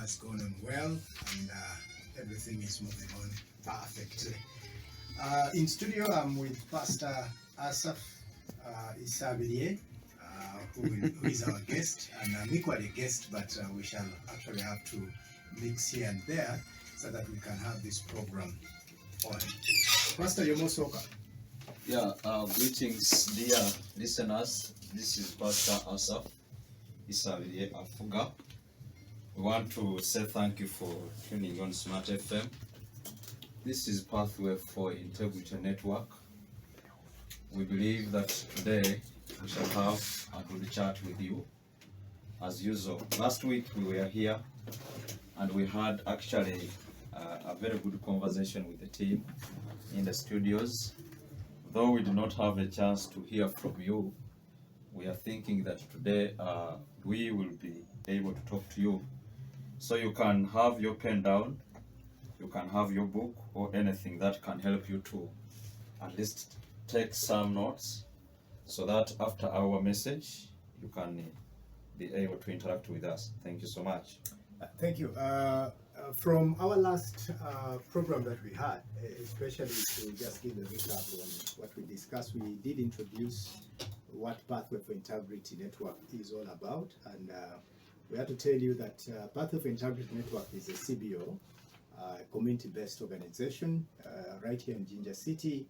has gone on well, and everything is moving on perfectly. In studio, I'm with Pastor Asaph Isabirie, who is our guest, and I'm equally a guest, but we shall actually have to mix here and there so that we can have this program on. Pastor, you're most welcome. Yeah, greetings, dear listeners. This is Pastor Asaph Isabirie Afuga. We want to say thank you for tuning on Smart FM. This is Pathway for Integrity Network. We believe that today we shall have a good chat with you. As usual, last week we were here and we had actually a very good conversation with the team in the studios. Though we do not have a chance to hear from you, we are thinking that today we will be able to talk to you. So you can have your pen down, you can have your book or anything that can help you to at least take some notes so that after our message you can be able to interact with us. Thank you so much. Thank you. From our last program that we had, especially to just give a recap on what we discussed, we did introduce what Pathway for Integrity Network is all about, and we had to tell you that Pathway for Integrity Network is a CBO, community-based organization right here in Jinja City,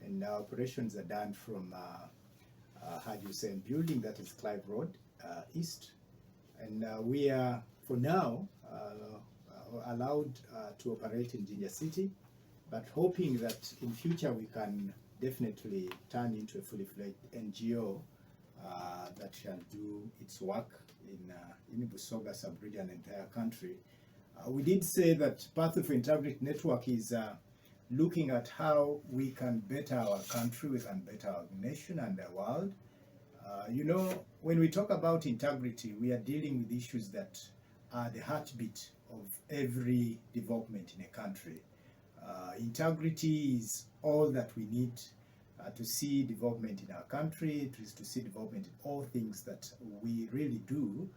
and our operations are done from Haji Hussein Building, that is Clive Road East, and we are, for now, allowed to operate in Jinja City, but hoping that in future we can definitely turn into a fully fledged NGO that shall do its work in Busoga sub-region and entire country. We did say that Pathway for Integrity Network is looking at how we can better our country, we can better our nation and the world. You know, when we talk about integrity, we are dealing with issues that are the heartbeat of every development in a country. Integrity is all that we need to see development in our country, to see development in all things that we really do.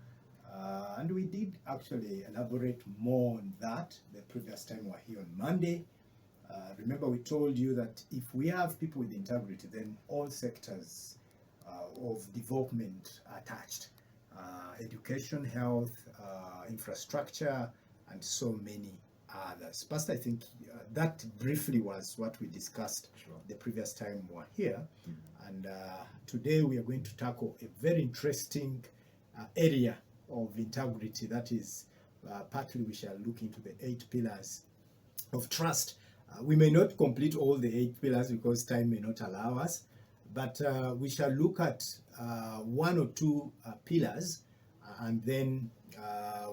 And we did actually elaborate more on that the previous time we were here on Monday. Remember, we told you that if we have people with integrity, then all sectors of development are touched. Education, health, infrastructure, and so many others. Pastor, I think that briefly was what we discussed the previous time we were here. And today we are going to tackle a very interesting area of integrity. That is, partly we shall look into the 8 pillars of trust. We may not complete all the 8 pillars because time may not allow us, but we shall look at 1 or 2 pillars, and then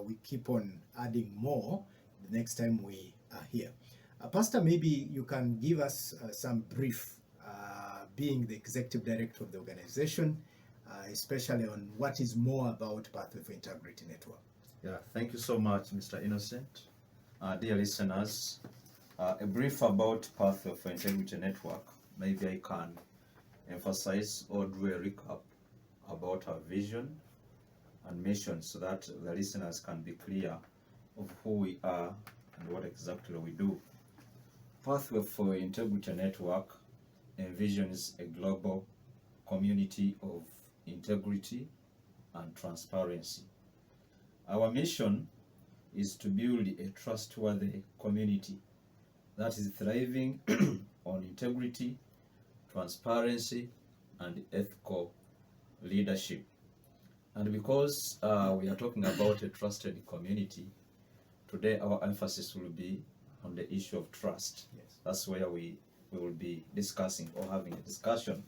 we keep on adding more the next time we are here. Pastor, maybe you can give us some brief, being the executive director of the organization, especially on what is more about Pathway for Integrity Network. Yeah, thank you so much, Mr. Innocent. Dear listeners, a brief about Pathway for Integrity Network. Maybe I can emphasize or do a recap about our vision and mission so that the listeners can be clear of who we are and what exactly we do. Pathway for Integrity Network envisions a global community of integrity and transparency. Our mission is to build a trustworthy community that is thriving on integrity, transparency, and ethical leadership. And because we are talking about a trusted community, today our emphasis will be on the issue of trust. Yes. That's where we will be discussing or having a discussion.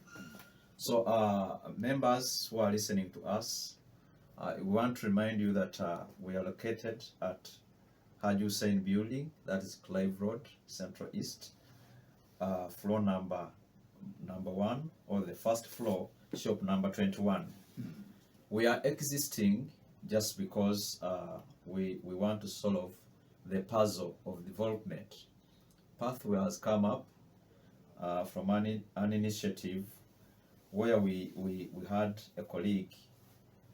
So members who are listening to us, we want to remind you that we are located at Haji Hussein Building, that is Clive Road, Central East, floor number 1, or the first floor, shop number 21. We are existing just because we want to solve the puzzle of development. Pathway has come up from an initiative where we had a colleague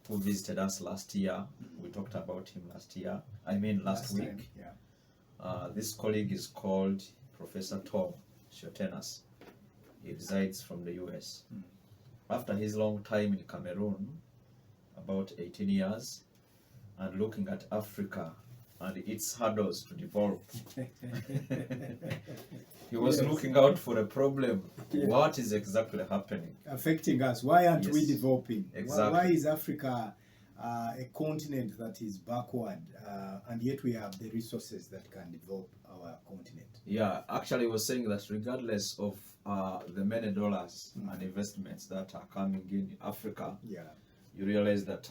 who visited us last year. We talked about him last week. time, yeah. This colleague is called Professor Tom Shotenas. He resides from the US. After his long time in Cameroon, about 18 years, and looking at Africa and its hurdles to develop, he was Yes. looking out for a problem. Yeah. What is exactly happening? Affecting us. Why aren't we Yes. developing? Exactly. Why is Africa a continent that is backward, and yet we have the resources that can develop our continent? Yeah, actually, he was saying that regardless of the many dollars and investments that are coming in Africa, Yeah. you realize that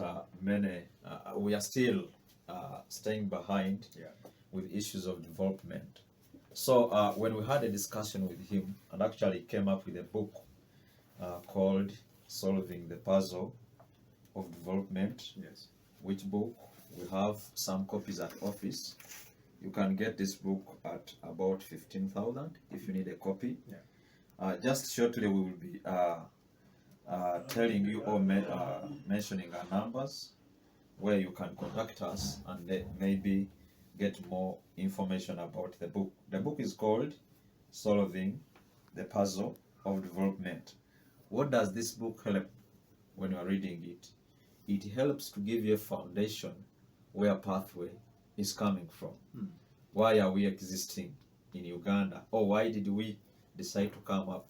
we are still staying behind Yeah. with issues of development. So when we had a discussion with him, and actually came up with a book called Solving the Puzzle of Development, Yes. which book we have some copies at office. You can get this book at about 15,000 if you need a copy. Yeah. Just shortly we will be telling you or mentioning our numbers where you can contact us and then maybe get more information about the book. The book is called Solving the Puzzle of Development. What does this book help when you are reading it? It helps to give you a foundation where pathway is coming from. Why are we existing in Uganda? Or why did we decide to come up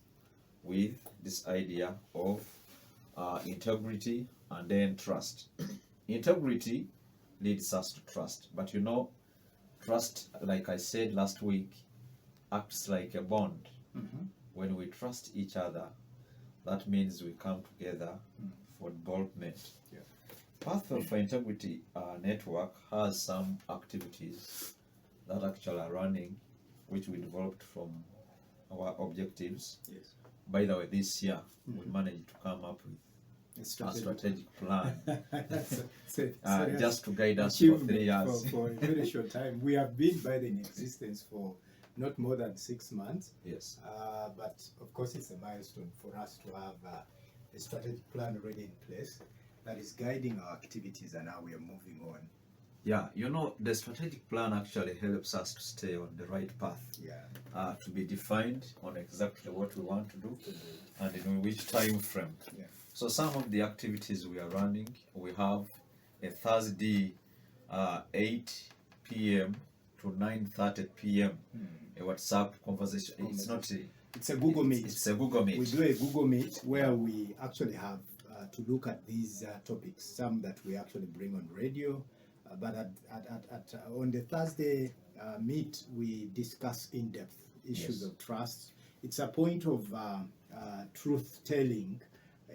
with this idea of integrity and then trust? Integrity leads us to trust, but you know, trust, like I said last week, acts like a bond. When we trust each other, that means we come together for development. Yeah. Pathway for Integrity Network has some activities that actually are running, which we developed from our objectives. Yes. By the way, this year we managed to come up with a strategic plan just to guide us for 3 years. For a very short time. We have been by in existence for not more than 6 months. Yes. But of course, it's a milestone for us to have a strategic plan already in place that is guiding our activities and how we are moving on. Yeah, you know, the strategic plan actually helps us to stay on the right path, Yeah. to be defined on exactly what we want to do and in which time frame. Yeah. So some of the activities we are running, we have a Thursday 8 p.m. to 9:30 p.m. a WhatsApp conversation. It's not a, It's a Google Meet. It's a Google Meet. We do a Google Meet where we actually have to look at these topics, some that we actually bring on radio, but on the Thursday meet, we discuss in-depth issues Yes. of trust. It's a point of truth-telling,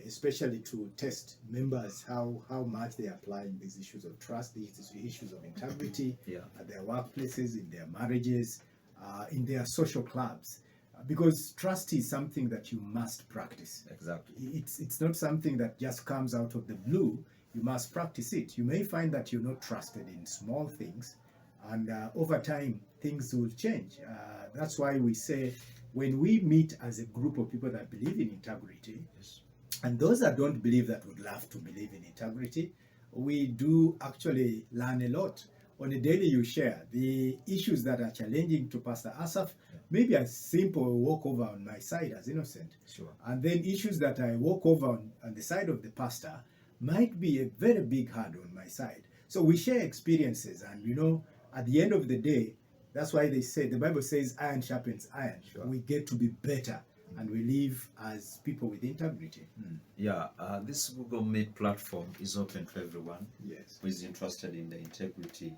especially to test members how much they are applying these issues of trust, these issues of integrity Yeah. at their workplaces, in their marriages, in their social clubs. Because trust is something that you must practice. Exactly. It's not something that just comes out of the blue. You must practice it. You may find that you're not trusted in small things, and over time things will change. That's why we say when we meet as a group of people that believe in integrity, Yes. and those that don't believe that would love to believe in integrity, we do actually learn a lot. On a daily, you share the issues that are challenging to Pastor Asaph. Maybe a simple walkover on my side as innocent. Sure. And then issues that I walk over on the side of the pastor might be a very big hard on my side. So we share experiences, and you know, at the end of the day, that's why they say, the Bible says iron sharpens iron. Sure. We get to be better, and we live as people with integrity. Yeah, this Google Meet platform is open to everyone Yes. who is interested in the integrity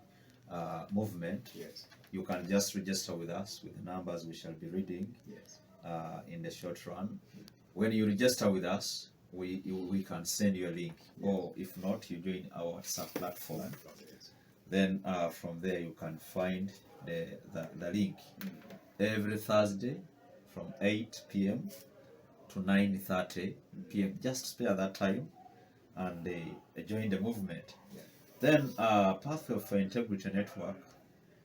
movement. Yes. You can just register with us with the numbers we shall be reading Yes. in the short run. When you register with us, we can send you a link, or if not, you join our WhatsApp platform. Yes. Then from there you can find the link. Every Thursday from 8 p.m. to 9:30 p.m. Just spare that time and join the movement. Yeah. Then Pathway for Integrity Network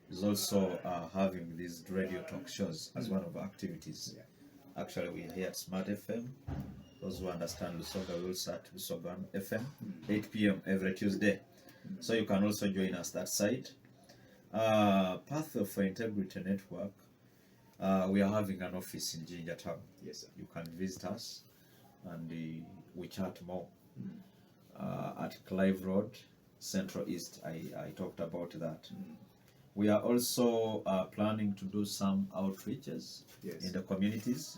is also having these radio talk shows as one of our activities. Yeah. Actually, we're here at Smart FM those who understand Lusoga will start Lusoga FM, 8 p.m. every Tuesday. So you can also join us that side. Pathway for Integrity Network, we are having an office in Jinja Town. Yes, sir. You can visit us and we chat more. At Clive Road, Central East, I talked about that. We are also planning to do some outreaches Yes. in the communities.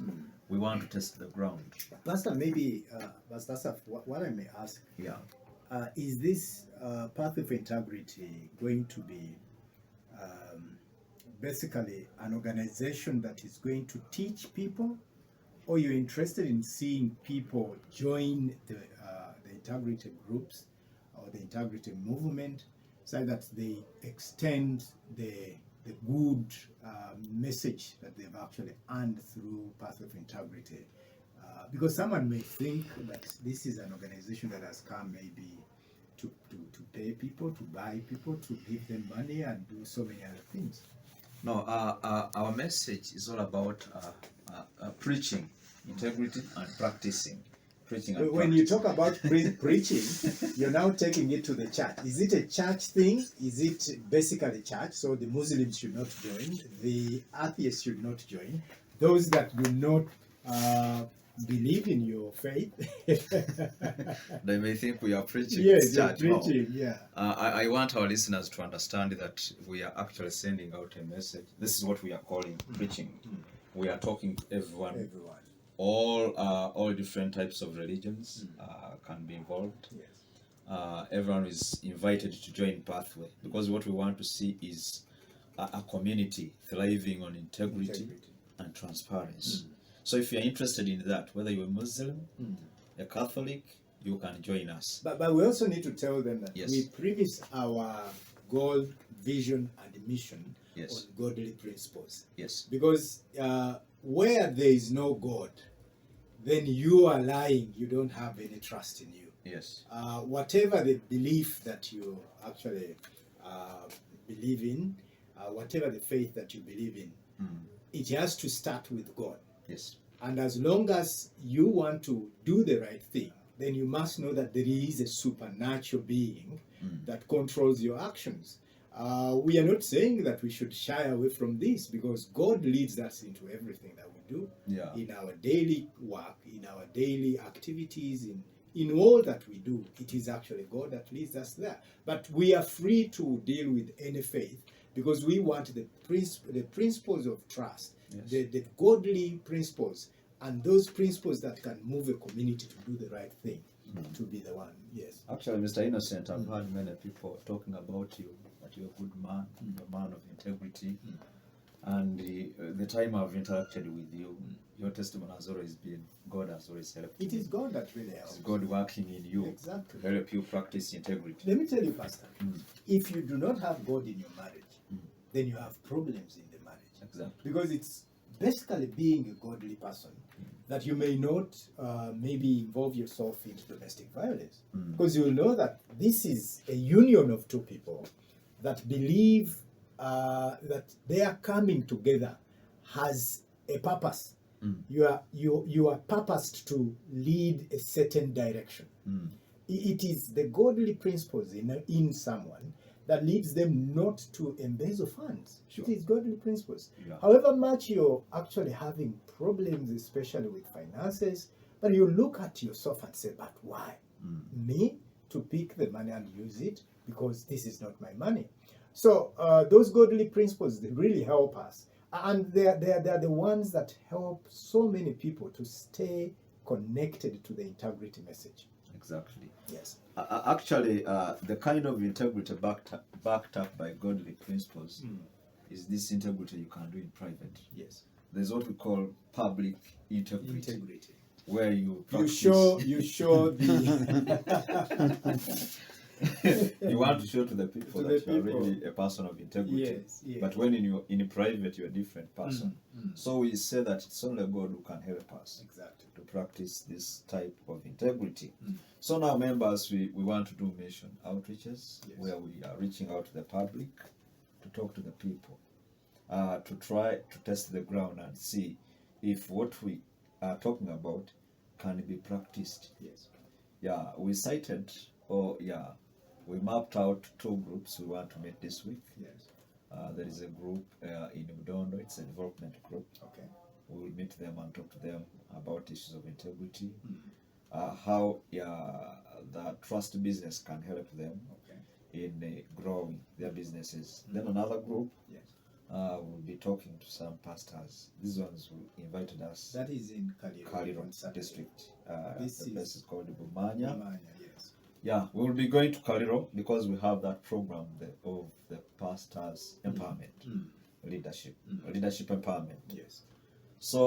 We want to test the ground. Pastor, maybe, Pastor, what I may ask, Yeah. is this Pathway for Integrity going to be basically an organization that is going to teach people, or you're interested in seeing people join the integrity groups or the integrity movement so that they extend the good message that they've actually earned through Pathway of Integrity? Because someone may think that this is an organization that has come maybe to pay people, to buy people, to give them money and do so many other things. No, our message is all about preaching integrity and practicing. Preaching and When you talk about preaching, you're now taking it to the church. Is it a church thing? Is it basically church? So the Muslims should not join, the atheists should not join, those that do not believe in your faith. They may think we are preaching. Yes, you're church. No. preaching, yeah. I want our listeners to understand that we are actually sending out a message. This is what we are calling preaching. We are talking to everyone. Everyone. All different types of religions can be involved. Yes. Everyone is invited to join Pathway because what we want to see is a community thriving on integrity and transparency. So if you're interested in that, whether you're a Muslim, a Catholic, you can join us. But we also need to tell them that Yes. we premise our goal, vision, and mission Yes. on godly principles. Yes. Because where there is no God, then you are lying. You don't have any trust in you. Yes. Whatever the belief that you actually believe in, whatever the faith that you believe in, it has to start with God. Yes. And as long as you want to do the right thing, then you must know that there is a supernatural being that controls your actions. We are not saying that we should shy away from this because God leads us into everything that we do, Yeah. in our daily work, in our daily activities, in all that we do. It is actually God that leads us there. But we are free to deal with any faith because we want the principles of trust, Yes. the godly principles, and those principles that can move a community to do the right thing, to be the one. Yes. Actually, Mr. Innocent, I've heard many people talking about you, that you're a good man, you're a man of integrity. And the time I've interacted with you, your testimony has always been, God has always helped It you. is God that really It's helps. God working in you Exactly. to help you practice integrity. Let me tell you, Pastor, if you do not have God in your marriage, then you have problems in the marriage. Exactly. Because it's basically being a godly person that you may not maybe involve yourself in domestic violence. Because you know that this is a union of two people that believe that their coming together has a purpose. You are purposed to lead a certain direction. It is the godly principles in someone that leads them not to embezzle funds. Sure. It is godly principles. Yeah. However much you're actually having problems, especially with finances, but you look at yourself and say, but why? Me to pick the money and use it because this is not my money. So those godly principles, they really help us. And they're the ones that help so many people to stay connected to the integrity message. Exactly. Yes. Actually, the kind of integrity backed up by godly principles is this integrity you can do in private. Yes. There's what we call public integrity, where you practice. You show the You want to show to the people To that the you are people. really a person of integrity. Yes, yes. But when in private, you're a different person. So we say that it's only God who can help us exactly. to practice this type of integrity. So now, members, we want to do mission outreaches, Yes. where we are reaching out to the public to talk to the people, to try to test the ground and see if what we are talking about can be practiced. Yes. Yeah, we cited, we mapped out 2 groups we want to meet this week. Yes. There is a group in Udondo, it's a development group. Okay. We will meet them and talk to them about issues of integrity, Mm. how the trust business can help them Okay. in growing their businesses. Then another group Yes. will be talking to some pastors. These ones who invited us. That is in Kaliro Kaliro on Saturday. district. This The is- place is called Bumanya. Bumanya, yes. Yeah, we will be going to Kaliro because we have that program of the pastors empowerment, Mm. leadership Mm. empowerment. Yes. So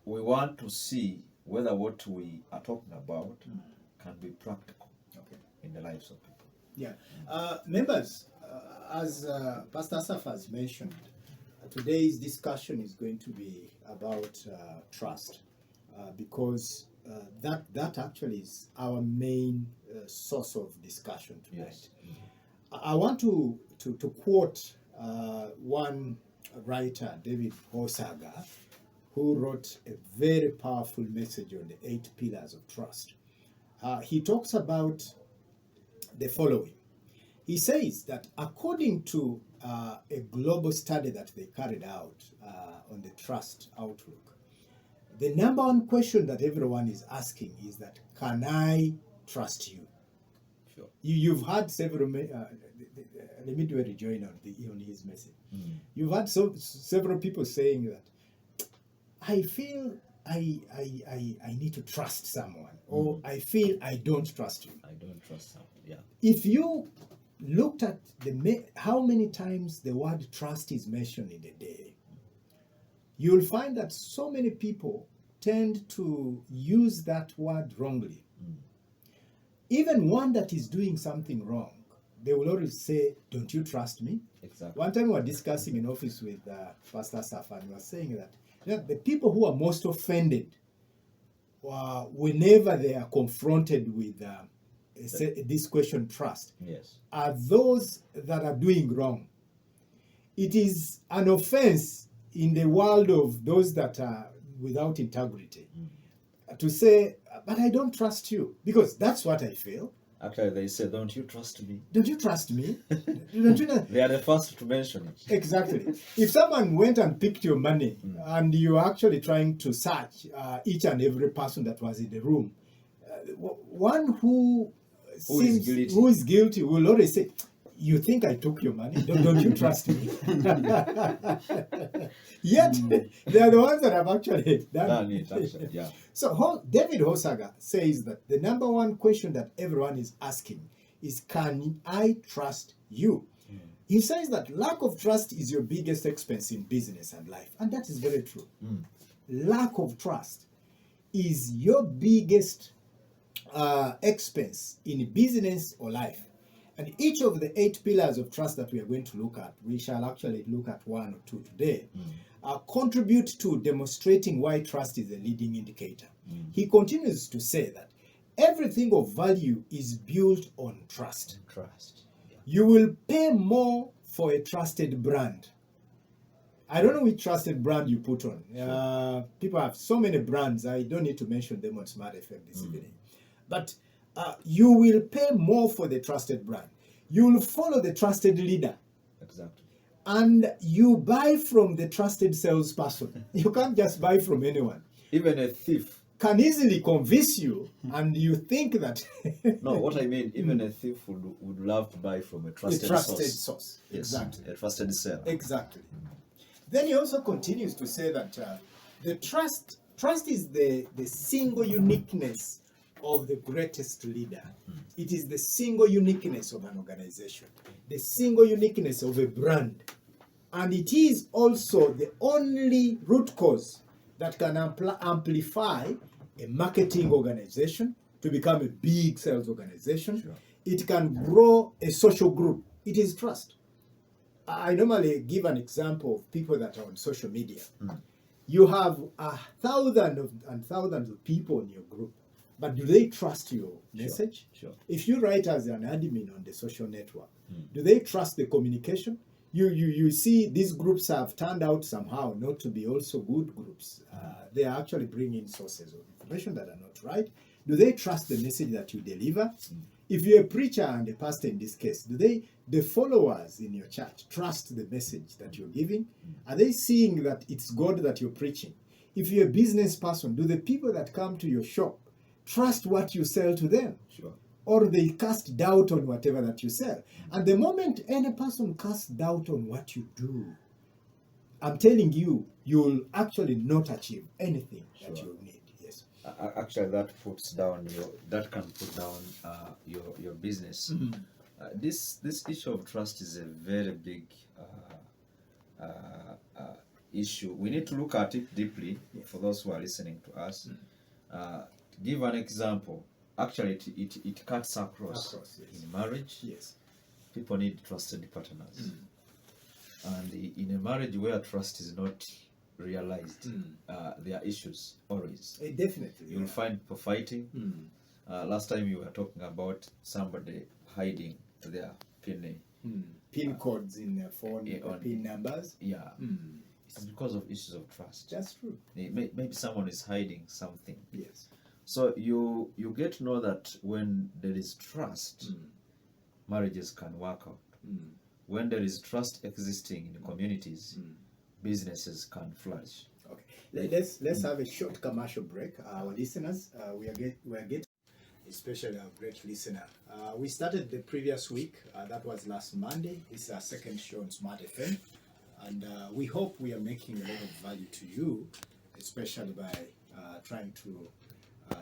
we want to see whether what we are talking about Mm. can be practical Okay. in the lives of people. Yeah. Members, as Pastor Asaf has mentioned, today's discussion is going to be about trust because that actually is our main source of discussion tonight. Yes. I want to quote one writer, David Hosaga, who wrote a very powerful message on the 8 pillars of trust. He talks about the following. He says that according to a global study that they carried out on the trust outlook, the number one question that everyone is asking is that, can I trust you? Sure. You've had several, let me do a rejoin on his message. Mm. You've had several people saying that, I feel I need to trust someone, or I feel I don't trust you. I don't trust them. Yeah. If you looked at how many times the word trust is mentioned in a day, you'll find that so many people tend to use that word wrongly. Mm. Even one that is doing something wrong, they will always say, don't you trust me? Exactly. One time we were discussing in office with Pastor Safan, we were saying that the people who are most offended whenever they are confronted with this question, trust, Yes. are those that are doing wrong. It is an offense in the world of those that are without integrity to say, but I don't trust you, because that's what I feel. Actually, they say, don't you trust me? Don't you trust me? Don't you know? They are the first to mention it. Exactly. If someone went and picked your money and you're actually trying to search each and every person that was in the room, one who is guilty will always say, you think I took your money? Don't you trust me? Yet, they are the ones that have actually done it. Actually, yeah. So David Hosaga says that the number one question that everyone is asking is, can I trust you? He says that lack of trust is your biggest expense in business and life. And that is very true. Lack of trust is your biggest expense in business or life. And each of the 8 pillars of trust that we are going to look at, we shall actually look at 1 or 2 today, contribute to demonstrating why trust is a leading indicator. He continues to say that everything of value is built on trust. Trust. Yeah. You will pay more for a trusted brand. I don't know which trusted brand you put on. People have so many brands, I don't need to mention them on Smart FM this evening. But you will pay more for the trusted brand. You will follow the trusted leader. Exactly. And you buy from the trusted salesperson. You can't just buy from anyone. Even a thief can easily convince you, and you think that... No, what I mean, even a thief would love to buy from a trusted source. Yes, exactly. A trusted seller. Exactly. Then he also continues to say that the trust is the single uniqueness of the greatest leader. It is the single uniqueness of an organization, the single uniqueness of a brand. And it is also the only root cause that can amplify a marketing organization to become a big sales organization. Sure. It can grow a social group. It is trust. I normally give an example of people that are on social media. You have thousands and thousands of people in your group, but do they trust your message? Sure. If you write as an admin on the social network, do they trust the communication? You see these groups have turned out somehow not to be also good groups. They are actually bringing sources of information that are not right? Do they trust the message that you deliver? If you're a preacher and a pastor in this case, do the followers in your church trust the message that you're giving? Are they seeing that it's God that you're preaching? If you're a business person, do the people that come to your shop trust what you sell to them? Sure. Or they cast doubt on whatever that you sell? And the moment any person casts doubt on what you do, I'm telling you, you'll actually not achieve anything that Sure. you need. Yes. Actually, that can put down your business. This issue of trust is a very big issue. We need to look at it deeply for those who are listening to us. Give an example. Actually, it cuts across. Yes. In marriage. Yes. People need trusted partners. And in a marriage where trust is not realized, there are issues always. Definitely. You'll find people fighting. Last time you were talking about somebody hiding their PIN codes in their phone, on- PIN numbers. Yeah. It's because of issues of trust. That's true. Maybe someone is hiding something. Yes. So you get to know that when there is trust, marriages can work out. When there is trust existing in the communities, businesses can flourish. Okay, let's have a short commercial break. Our listeners, we are getting, especially our great listener. We started the previous week. That was last Monday. This is our second show on Smart FM, and we hope we are making a lot of value to you, especially by trying to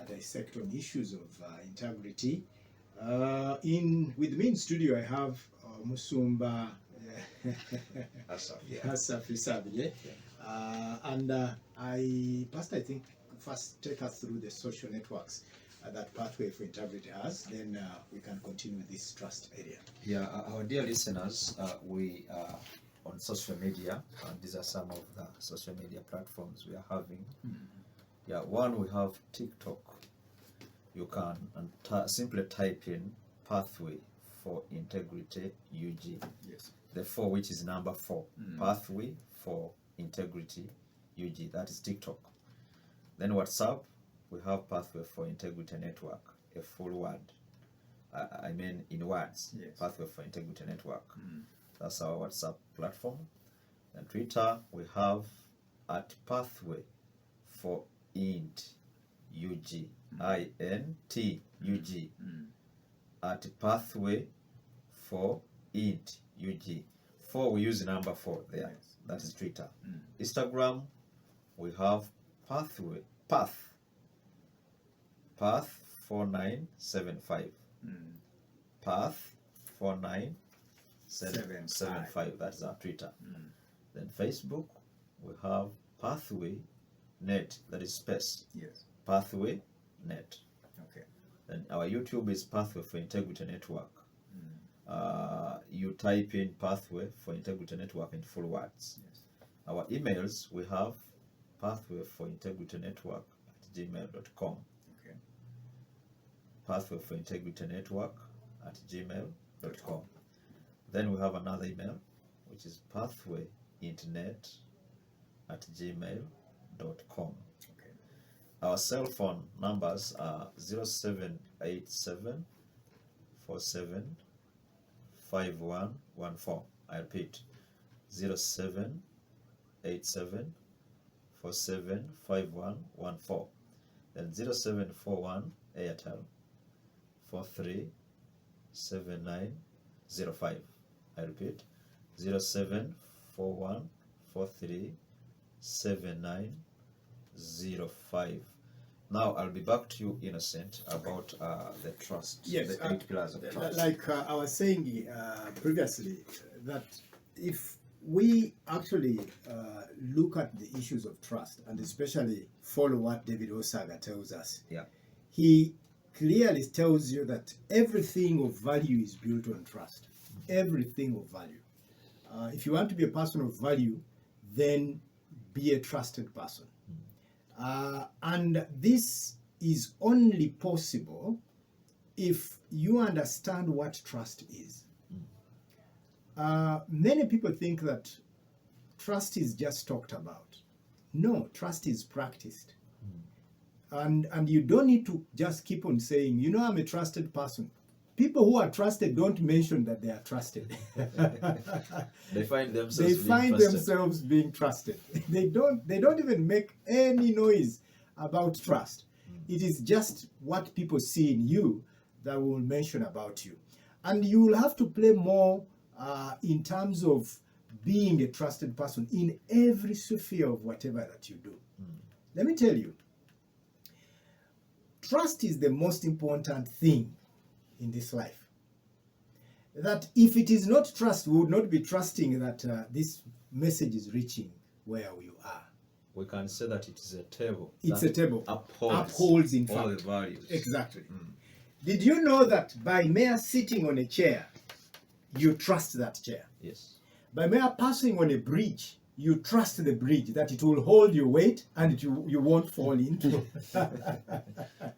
dissect on issues of integrity. With me in studio, I have Musumba Asaf Isabile. And Pastor, I think first take us through the social networks that Pathway for Integrity has, then we can continue this trust area. Yeah, our dear listeners, we are on social media, and these are some of the social media platforms we are having. Yeah, one, we have TikTok. You can simply type in Pathway for Integrity UG. Yes. The 4, which is number 4. Pathway for Integrity UG. That is TikTok. Then WhatsApp, we have Pathway for Integrity Network, a full word. I mean in words. Yes. Pathway for Integrity Network. That's our WhatsApp platform. And Twitter, we have at Pathway for Int UG. INT at Pathway for Int UG. 4, we use the number 4 there. Yes. That is Twitter. Instagram, we have Path 4975. Path 4975. That's our Twitter. Then Facebook, we have Pathway Net. That is space. Yes. Pathway Net. Okay. Then our YouTube is Pathway for Integrity Network. You type in Pathway for Integrity Network in full words. Yes. Our emails, we have Pathway for Integrity Network at gmail.com. Okay. Pathway for Integrity Network at gmail.com. Then we have another email, which is pathwayinternet at gmail.com. Okay. Our cell phone numbers are 0787 47 5114. I repeat, 0787 47 5114. Then 0741 Airtel 437905. I repeat, 0741 437905. Now I'll be back to you, Innocent, about the trust. Yes, the 8 pillars of trust. like I was saying previously, that if we actually look at the issues of trust and especially follow what David Osaga tells us, Yeah. he clearly tells you that everything of value is built on trust. Everything of value. If you want to be a person of value, then be a trusted person. And this is only possible if you understand what trust is. Many people think that trust is just talked about. No, trust is practiced. And you don't need to just keep on saying, you know, I'm a trusted person. People who are trusted don't mention that they are trusted. They find themselves They being find trusted. themselves being trusted. They don't even make any noise about trust. It is just what people see in you that will mention about you. And you will have to play more in terms of being a trusted person in every sphere of whatever that you do. Let me tell you, trust is the most important thing in this life. That if it is not trust, we would not be trusting that this message is reaching where you are. We can say that it is a table. It's that a table. upholds in all fact. the values. Exactly. Did you know that by mere sitting on a chair, you trust that chair? Yes. By mere passing on a bridge, you trust the bridge, that it will hold your weight and you won't fall into.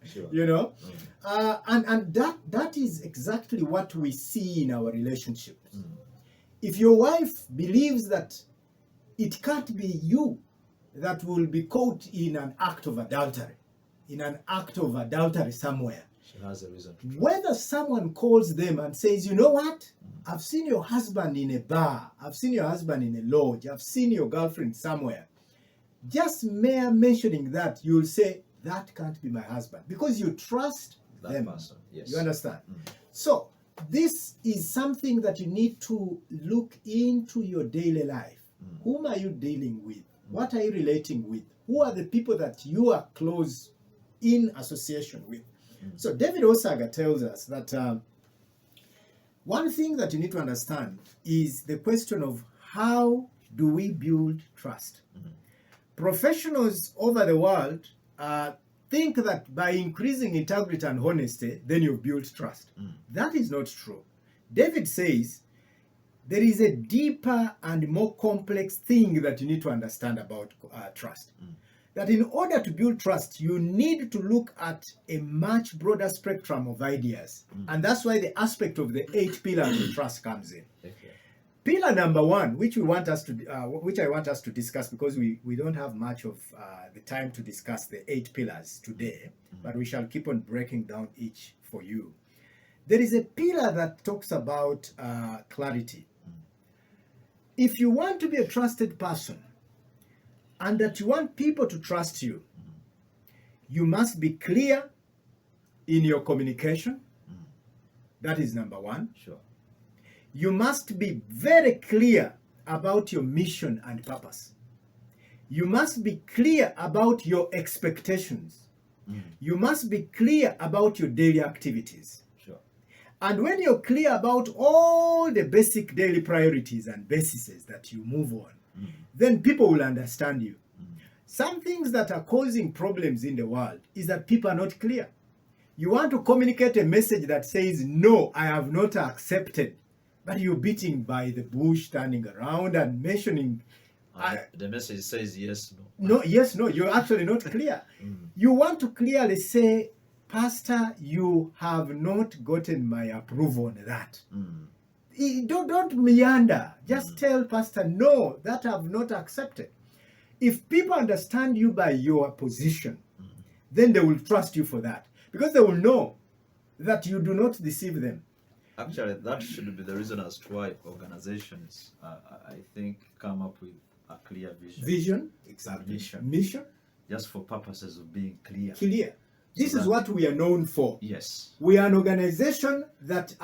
Sure. You know? And that is exactly what we see in our relationships. If your wife believes that it can't be you that will be caught in an act of adultery, somewhere, She has a reason to trust. whether someone calls them and says, you know what, I've seen your husband in a bar, I've seen your husband in a lodge, I've seen your girlfriend somewhere, just mere mentioning that, you'll say, that can't be my husband, because you trust That them. person. Yes. You understand? So this is something that you need to look into your daily life. Whom are you dealing with? What are you relating with? Who are the people that you are close in association with? So David Osaga tells us that one thing that you need to understand is the question of how do we build trust? Professionals over the world think that by increasing integrity and honesty, then you've built trust. That is not true. David says there is a deeper and more complex thing that you need to understand about trust. That in order to build trust, you need to look at a much broader spectrum of ideas. And that's why the aspect of the 8 pillars of trust comes in. Okay. Pillar number 1, which I want us to discuss, because we don't have much of the time to discuss the 8 pillars today, but we shall keep on breaking down each for you. There is a pillar that talks about clarity. If you want to be a trusted person, and that you want people to trust you, you must be clear in your communication. That is number 1. Sure. You must be very clear about your mission and purpose. You must be clear about your expectations. You must be clear about your daily activities. Sure. And when you're clear about all the basic daily priorities and bases that you move on, then people will understand you. Some things that are causing problems in the world is that people are not clear. You want to communicate a message that says, no, I have not accepted, but you're beating by the bush, turning around and mentioning. The message says yes, No, yes, no, you're actually not clear. You want to clearly say, Pastor, you have not gotten my approval on that. Don't meander. Just tell Pastor, no, that I've not accepted. If people understand you by your position, then they will trust you for that, because they will know that you do not deceive them. Actually, that should be the reason as to why organizations, I think, come up with a clear vision. Vision, exactly. Mission, just for purposes of being clear. Clear. This So is that- what we are known for. Yes. We are an organization that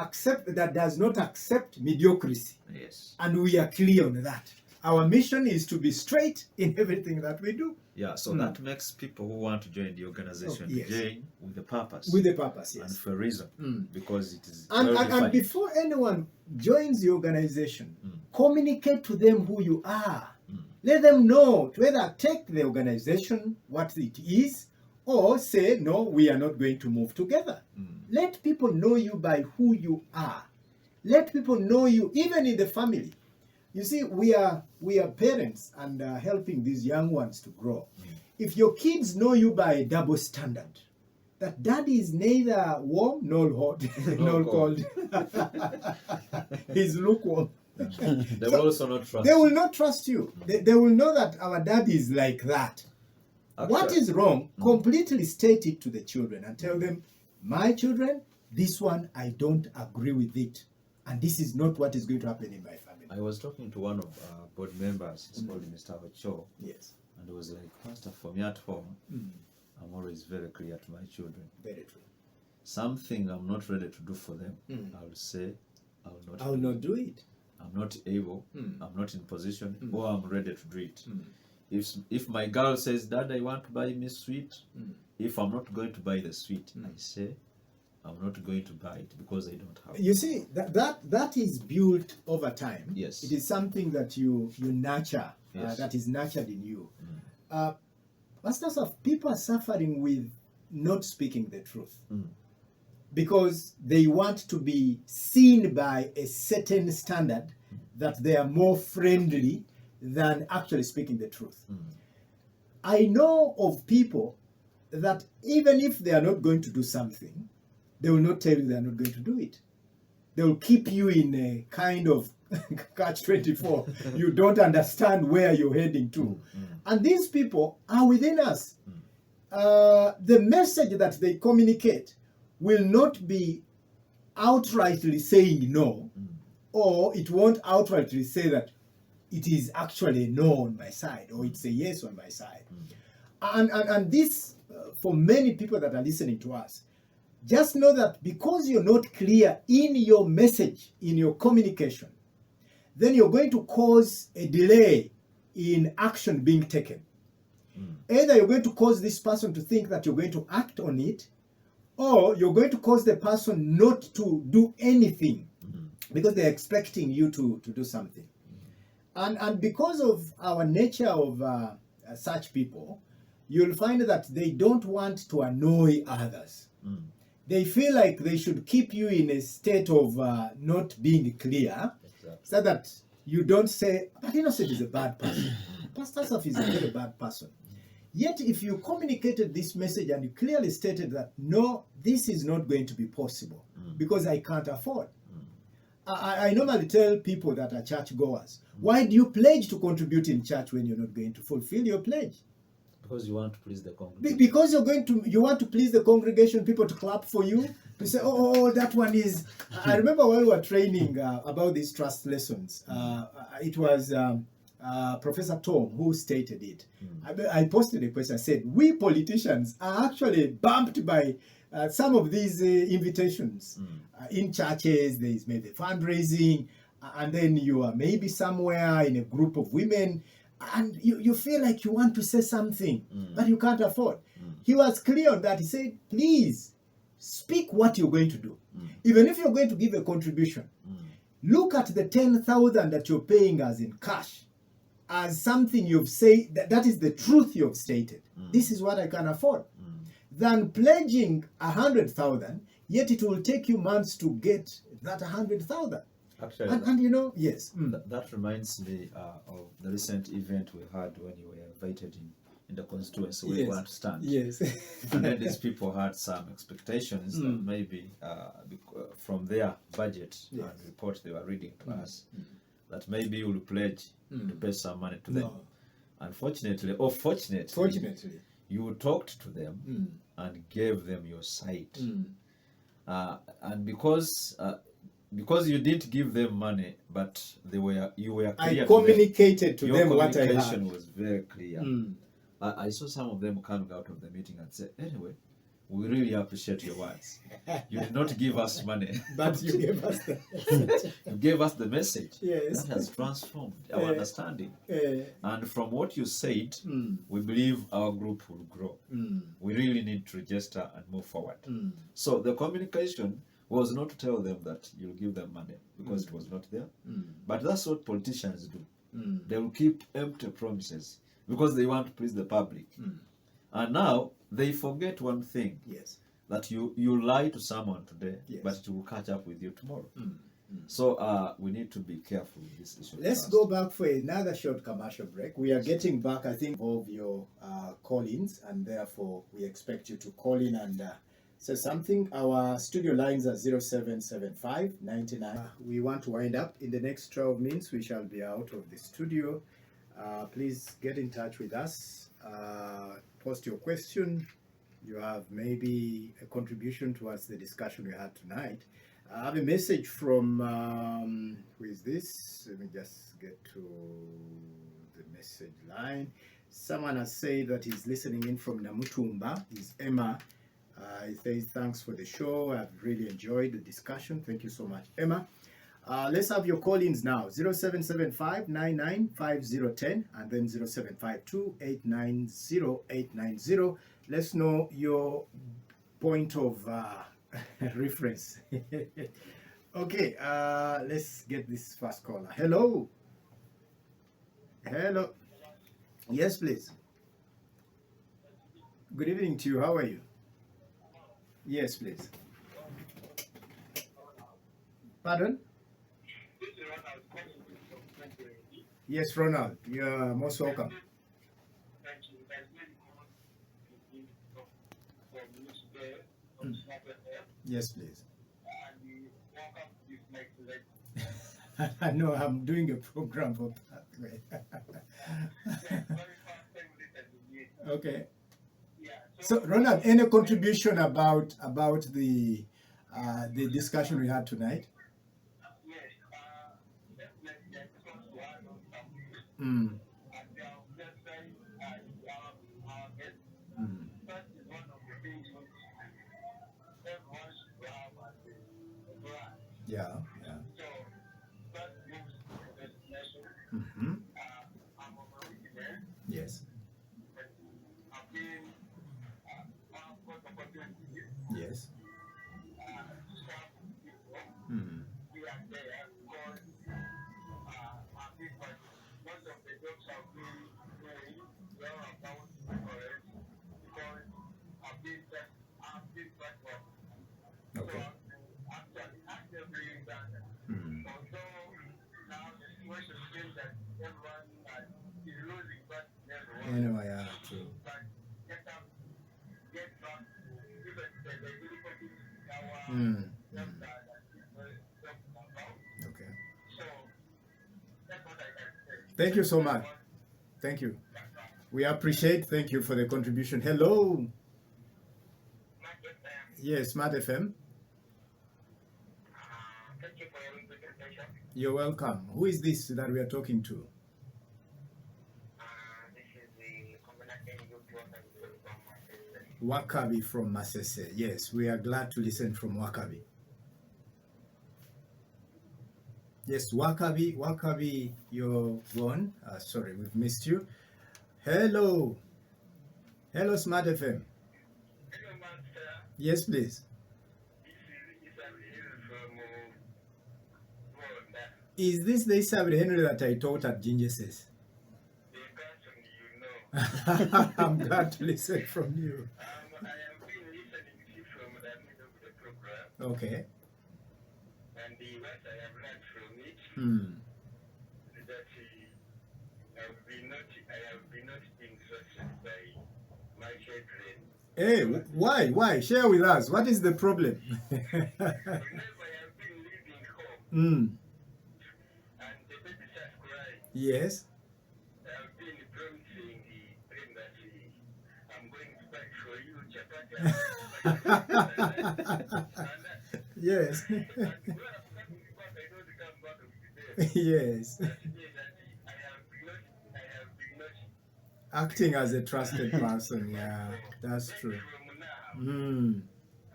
does not accept mediocrity, Yes. and we are clear on that. Our mission is to be straight in everything that we do. Yeah, so that makes people who want to join the organization yes. join with the purpose. With the purpose, and yes. for a reason. Because it is And well-defined. before anyone joins the organization, communicate to them who you are. Let them know to either take the organization, what it is, or say, no, we are not going to move together. Let people know you by who you are. Let people know you, even in the family. You see, we are parents and helping these young ones to grow. If your kids know you by a double standard, that daddy is neither warm nor hot, nor cold, he's lukewarm. They will also not trust. They will not trust you. They will know that our daddy is like that. what Actually- is wrong, Mm. completely state it to the children and tell them, my children, this one I don't agree with it, and this is not what is going to happen in my family. I was talking to one of our board members, he's Mm. called Mr. Ocho, Yes. and he was like, Pastor, for me at home, Mm. I'm always very clear to my children. Very true. Something I'm not ready to do for them, Mm. I will say, I will not I will not do it. I'm not able, Mm. I'm not in position, Mm. or I'm ready to do it. Mm. If my girl says, Dad, I want to buy me sweet, Mm. if I'm not going to buy the sweet, Mm. I say, I'm not going to buy it because I don't have it. You see, that is built over time. Yes. It is something that you nurture, Yes. that is nurtured in you. Mm. Pastors of people are suffering with not speaking the truth Mm. because they want to be seen by a certain standard that they are more friendly than actually speaking the truth. Mm. I know of people that even if they are not going to do something, they will not tell you they are not going to do it. They will keep you in a kind of catch-24. You don't understand where you're heading to. Mm. And these people are within us. Mm. The message that they communicate will not be outrightly saying no, Mm. or it won't outrightly say that it is actually a no on my side, or it's a yes on my side. And this, for many people that are listening to us, just know that because you're not clear in your message, in your communication, then you're going to cause a delay in action being taken. Mm. Either you're going to cause this person to think that you're going to act on it, or you're going to cause the person not to do anything Mm. because they're expecting you to do something. And because of our nature of such people, you'll find that they don't want to annoy others. Mm. They feel like they should keep you in a state of not being clear, Exactly. so that you don't say, but Innocent is a bad person. Pastor Saf is a very bad person. Yet if you communicated this message and you clearly stated that, no, this is not going to be possible Mm. because I can't afford. Mm. I normally tell people that are churchgoers, why do you pledge to contribute in church when you're not going to fulfill your pledge? Because you want to please the congregation. Because you want to please the congregation, people to clap for you, to say, oh, that one is. I remember when we were training about these trust lessons, it was Professor Tom who stated it. I posted a question, I said, we politicians are actually bumped by some of these invitations. In churches, there is maybe fundraising, and then you are maybe somewhere in a group of women, and you feel like you want to say something, but you can't afford. He was clear on that. He said, please, speak what you're going to do. Even if you're going to give a contribution, look at the 10,000 that you're paying as in cash, as something you've said, that is the truth you've stated. This is what I can afford. Than pledging 100,000, yet it will take you months to get that 100,000. Actually, And you know, yes. that reminds me of the recent event we had when you were invited in the constituency where you want to stand. Yes. And then these people had some expectations that maybe from their budget Yes. and report they were reading to us, that maybe you will pledge to pay some money to them. No. Unfortunately, or fortunately, Fortunately. you talked to them and gave them your side. And because you didn't give them money, but you were clear I to communicated to them. them Your what I communication had. was very clear. I saw some of them coming out of the meeting and say, anyway, we really appreciate your words. You did not give us money, But you gave us the you gave us the message. Yes. That has transformed our understanding. And from what you said, we believe our group will grow. We really need to register and move forward. So the communication was not to tell them that you'll give them money because it was not there. But that's what politicians do. They will keep empty promises because they want to please the public. And now they forget one thing, Yes. that you lie to someone today, Yes. but it will catch up with you tomorrow. So we need to be careful with this issue. Let's first. go back for another short commercial break. We are getting back, I think, of your call-ins, and therefore we expect you to call in and say something. Our studio lines are 0775 99. We want to wind up. In the next 12 minutes, we shall be out of the studio. Please get in touch with us. Post your question. You have maybe a contribution towards the discussion we had tonight. I have a message from, who is this? Let me just get to the message line. Someone has said that he's listening in from Namutumba. He's Emma. He says, thanks for the show. I've really enjoyed the discussion. Thank you so much, Emma. Let's have your call-ins now. 0775-995010 and then 0752-890-890. Let's know your point of reference. Okay, let's get this first caller. Hello. Hello. Yes, please. Good evening to you. How are you? Yes, please. Pardon? Yes, Ronald. You're most welcome. Yes, please. I know I'm doing a program for Pathway. Okay. So, Ronald, any contribution about the discussion we had tonight? Mm. Mm. Yeah, yeah. Mm-hmm. Yes. Yes. Mm. Okay. Mm. Anyway, yeah, true. Mm. Mm. Okay. Thank you so much. Thank you. We appreciate. Thank you for the contribution. Hello. Yes, Smart FM. Thank you for your invitation. You're welcome. Who is this that we are talking to? This is the Community Youth Worker from Masese. Wakabi from Masese. Yes, we are glad to listen from Wakabi. Yes, Wakabi, you're gone. Sorry, we've missed you. Hello. Hello, Smart FM. Hello, Master. Yes, please. This is Isabel from Rwanda. Is this the Isabel Henry that I taught at Ginger Says? The person you know. I'm glad to listen from you. I have been listening to you from the middle of the program, Okay. and what I have learned from it is that I have been not interested by my children. Hey, why? Why? Share with us. What is the problem? Whenever I have been leaving home Mm. and the baby starts crying, Yes. I have been promising them that I'm going to buy for you chapati. Yes. And when I'm coming back, I don't come back with them. Yes. That means that I have been not Acting as a trusted person. Yeah, that's Then true. from now, Mm.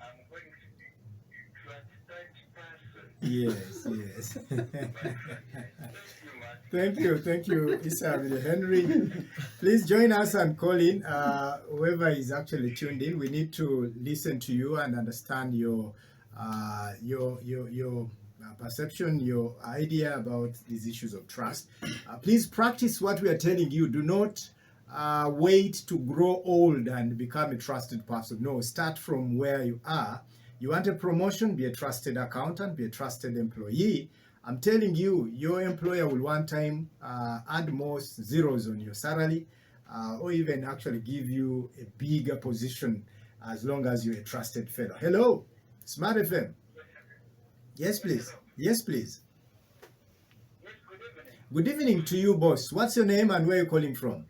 I'm going to be trusted person. Yes, yes. Thank you, Matt. Thank you, Isabel Henry. Please join us and call in. Whoever is actually tuned in, we need to listen to you and understand your perception, your idea about these issues of trust. Please practice what we are telling you. Do not wait to grow old and become a trusted person. No, start from where you are. You want a promotion, be a trusted accountant, be a trusted employee. I'm telling you, your employer will one time add more zeros on your salary or even actually give you a bigger position as long as you're a trusted fellow. Hello, Smart FM. Yes, please. Yes, please. Yes, good evening. Good evening to you, boss. What's your name and where are you calling from?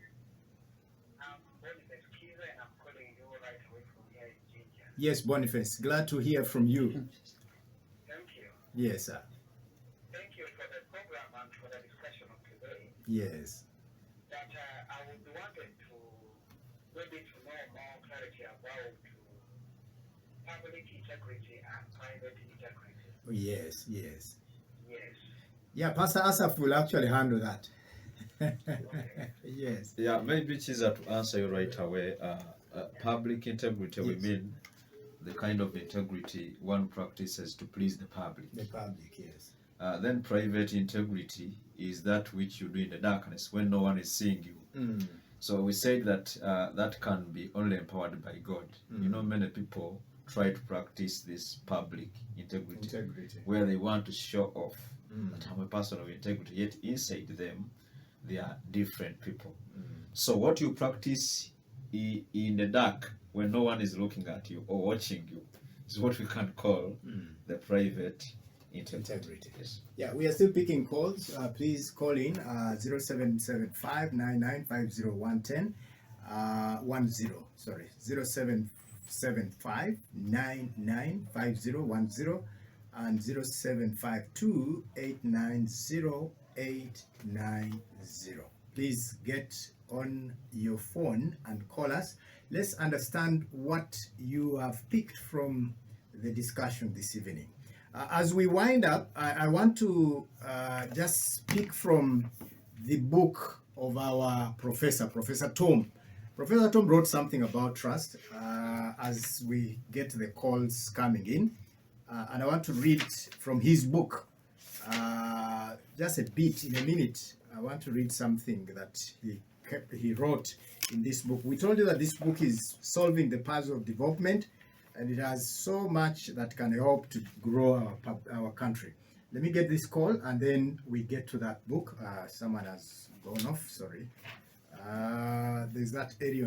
I'm Boniface Kiza and I'm calling you right away from here in Ginger. Yes, Boniface. Glad to hear from you. Thank you. Yes, sir. Thank you for the program and for the discussion of today. Yes. That I would wanted to maybe to know more clarity about public integrity and private integrity. Yes, yes. Yes. Yeah, Pastor Asaf will actually handle that. Okay. Yes. Yeah, maybe it's easier to answer you right away. Public integrity, we Yes. mean the kind of integrity one practices to please the public. The public, yes. Then private integrity is that which you do in the darkness when no one is seeing you. Mm. So we said that that can be only empowered by God. You know, many people try to practice this public integrity, Integrity. where they want to show off that I'm a person of integrity, yet inside them they are different people. So what you practice in the dark when no one is looking at you or watching you is what we can call the private integrity. Yes. Yeah, we are still picking calls. Please call in 0775 9950 sorry, 0775 995010 and 0752 890 Please get on your phone and call us. Let's understand what you have picked from the discussion this evening. As we wind up, I want to just speak from the book of our professor, Professor Tom. Professor Tom wrote something about trust as we get the calls coming in. And I want to read from his book just a bit in a minute. I want to read something that he wrote in this book. We told you that this book is solving the puzzle of development, and it has so much that can help to grow our country. Let me get this call and then we get to that book. Someone has gone off, sorry. There's that area.